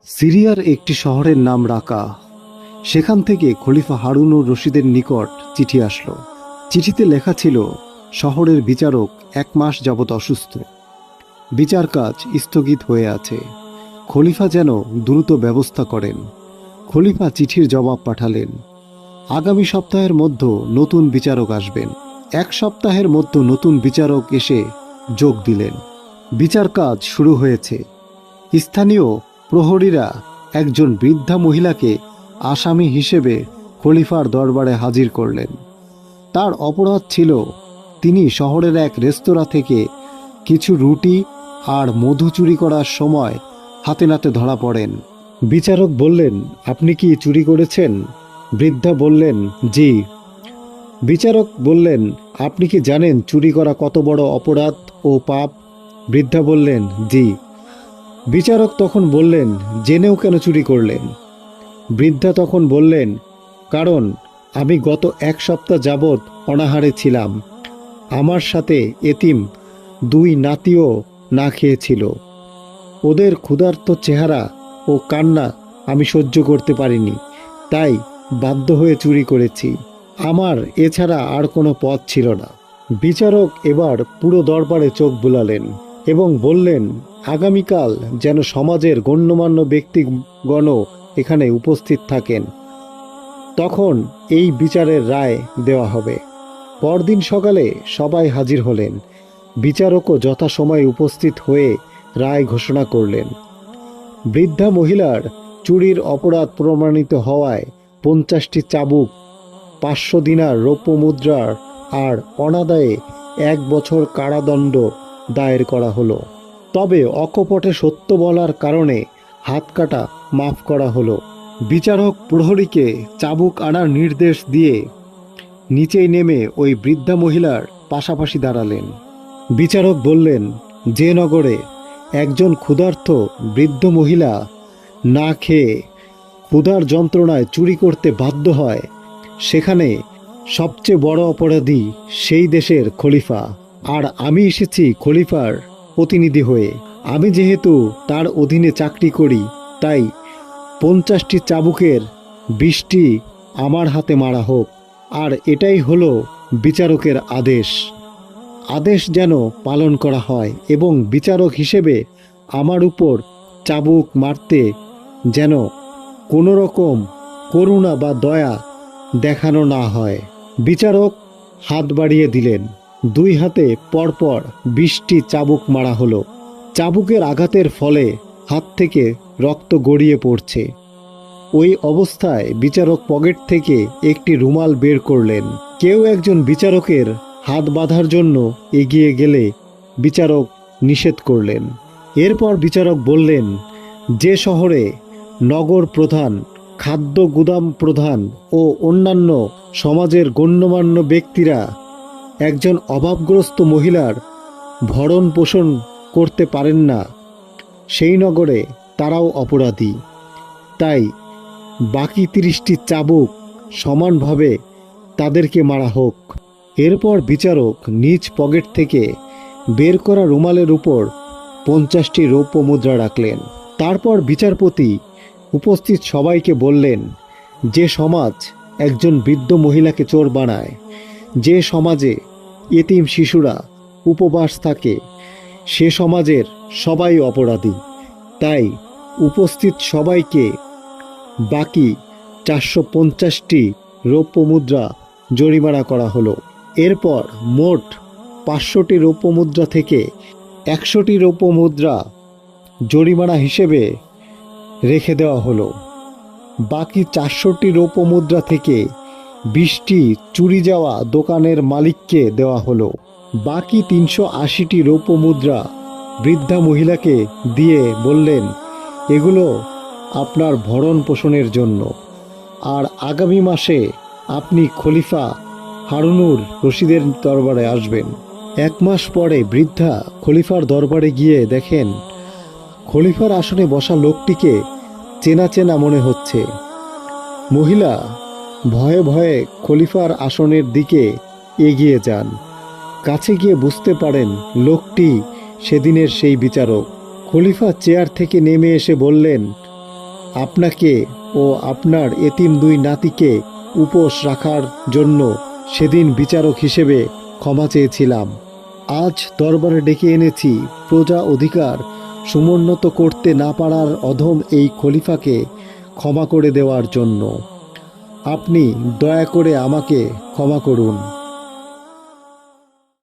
সিরিয়ার একটি শহরের নাম রাকা। সেখান থেকে খলিফা হারুনুর রশিদের নিকট চিঠি আসলো। চিঠিতে লেখা ছিল, শহরের বিচারক 1 মাস যাবৎ অসুস্থ, বিচার কাজ স্থগিত হয়ে আছে, খলিফা যেন দ্রুত ব্যবস্থা করেন। খলিফা চিঠির জবাব পাঠালেন, আগামী সপ্তাহের মধ্যে নতুন বিচারক আসবেন। 1 সপ্তাহের মধ্যে নতুন বিচারক এসে যোগ দিলেন। বিচার কাজ শুরু হয়েছে। স্থানীয় প্রহরীরা একজন বৃদ্ধা মহিলাকে আসামি হিসেবে খলিফার দরবারে হাজির করলেন। তার অপরাধ ছিল, তিনি শহরের এক রেস্তোরাঁ থেকে কিছু রুটি আর মধু চুরি করার সময় হাতে নাতে ধরা পড়েন। বিচারক বললেন, আপনি কি চুরি করেছেন? বৃদ্ধা বললেন, জি। বিচারক বললেন, আপনি কি জানেন চুরি করা কত বড় অপরাধ ও পাপ? বৃদ্ধা বললেন, জি। বিচারক তখন বললেন, জেনেও কেন চুরি করলেন? বৃদ্ধা তখন বললেন, কারণ আমি গত 1 সপ্তাহ যাবৎ অনাহারে ছিলাম। আমার সাথে এতিম 2 নাতিও না খেয়েছিল। ওদের ক্ষুধার্ত চেহারা ও কান্না আমি সহ্য করতে পারিনি, তাই বাধ্য হয়ে চুরি করেছি। আমার এছাড়া আর কোনো পথ ছিল না। বিচারক এবার পুরো দরবারে চোখ বুলালেন এবং বললেন, আগামীকাল যেন সমাজের গণ্যমান্য ব্যক্তিগণও এখানে উপস্থিত থাকেন, তখন এই বিচারের রায় দেওয়া হবে। পরদিন সকালে সবাই হাজির হলেন। বিচারকও যথাসময়ে উপস্থিত হয়ে রায় ঘোষণা করলেন। বৃদ্ধা মহিলার চুরির অপরাধ প্রমাণিত হওয়ায় 50টি চাবুক, 500 দিনার রৌপ্য মুদ্রার আর অনাদায়ে 1 বছর কারাদণ্ড দায়ের করা হলো। তবে অকপটে সত্য বলার কারণে হাত কাটা মাফ করা হলো। বিচারক প্রহরীকে চাবুক আনার নির্দেশ দিয়ে নিচেই নেমে ওই বৃদ্ধা মহিলার পাশাপাশি দাঁড়ালেন। বিচারক বললেন, যে নগরে একজন ক্ষুধার্ত বৃদ্ধ মহিলা না খেয়ে ক্ষুধার যন্ত্রণায় চুরি করতে বাধ্য হয়, সেখানে সবচেয়ে বড় অপরাধী সেই দেশের খলিফা। আর আমি এসেছি খলিফার প্রতিনিধি হয়ে। আমি যেহেতু তার অধীনে চাকরি করি, তাই 50টি চাবুকের 20টি আমার হাতে মারা হোক। আর এটাই হলো বিচারকের আদেশ। আদেশ যেন পালন করা হয় এবং বিচারক হিসেবে আমার উপর চাবুক মারতে যেন কোনো রকম করুণা বা দয়া দেখানো না হয়। বিচারক হাত বাড়িয়ে দিলেন। 2 হাতে পরপর 20টি চাবুক মারা হলো। চাবুকের আঘাতের ফলে হাত থেকে রক্ত গড়িয়ে পড়ছে। ওই অবস্থায় বিচারক পকেট থেকে একটি রুমাল বের করলেন। কেউ একজন বিচারকের হাত বাঁধার জন্য এগিয়ে গেলে বিচারক নিষেধ করলেন। এরপর বিচারক বললেন, যে শহরে নগর প্রধান, খাদ্য গুদাম প্রধান ও অন্যান্য সমাজের গণ্যমান্য ব্যক্তিরা একজন অভাবগ্রস্ত মহিলার ভরণ পোষণ করতে পারেন না, সেই নগরে তারাও অপরাধী। তাই বাকি 30টি চাবুক সমানভাবে তাদেরকে মারা হোক। এরপর বিচারক নিজ পকেট থেকে বের করা রুমালের উপর 50টি রৌপ্য মুদ্রা রাখলেন। তারপর বিচারপতি উপস্থিত সবাইকে বললেন, যে সমাজ একজন বৃদ্ধ মহিলাকে চোর বানায়, যে সমাজে এতিম শিশুরা উপবাস থাকে, সে সমাজের সবাই অপরাধী। তাই উপস্থিত সবাইকে বাকি 450টি রৌপ্য মুদ্রা জরিমানা করা হলো। এরপর মোট 500টি রৌপ্য মুদ্রা থেকে 100টি রৌপ্য মুদ্রা জরিমানা হিসেবে রেখে দেওয়া হলো। বাকি 400টি রৌপ্য মুদ্রা থেকে 20টি চুরি যাওয়া দোকানের মালিককে দেওয়া হলো। বাকি 380টি রৌপ্য মুদ্রা বৃদ্ধা মহিলাকে দিয়ে বললেন, এগুলো আপনার ভরণ পোষণের জন্য। আর আগামী মাসে আপনি খলিফা হারুনুর রশিদের দরবারে আসবেন। 1 মাস পরে বৃদ্ধা খলিফার দরবারে গিয়ে দেখেন, খলিফার আসনে বসা লোকটিকে চেনা চেনা মনে হচ্ছে। মহিলা ভয়ে ভয়ে খলিফার আসনের দিকে এগিয়ে যান। কাছে গিয়ে বুঝতে পারেন লোকটি সেদিনের সেই বিচারক। খলিফা চেয়ার থেকে নেমে এসে বললেন, আপনাকে ও আপনার এতিম দুই নাতিকে উপোস রাখার জন্য সেদিন বিচারক হিসেবে ক্ষমা চেয়েছিলাম। আজ দরবারে ডেকে এনেছি প্রজা অধিকার সমুন্নত করতে না পারার অধম এই খলিফাকে ক্ষমা করে দেওয়ার জন্য। আপনি দয়া করে আমাকে ক্ষমা করুন।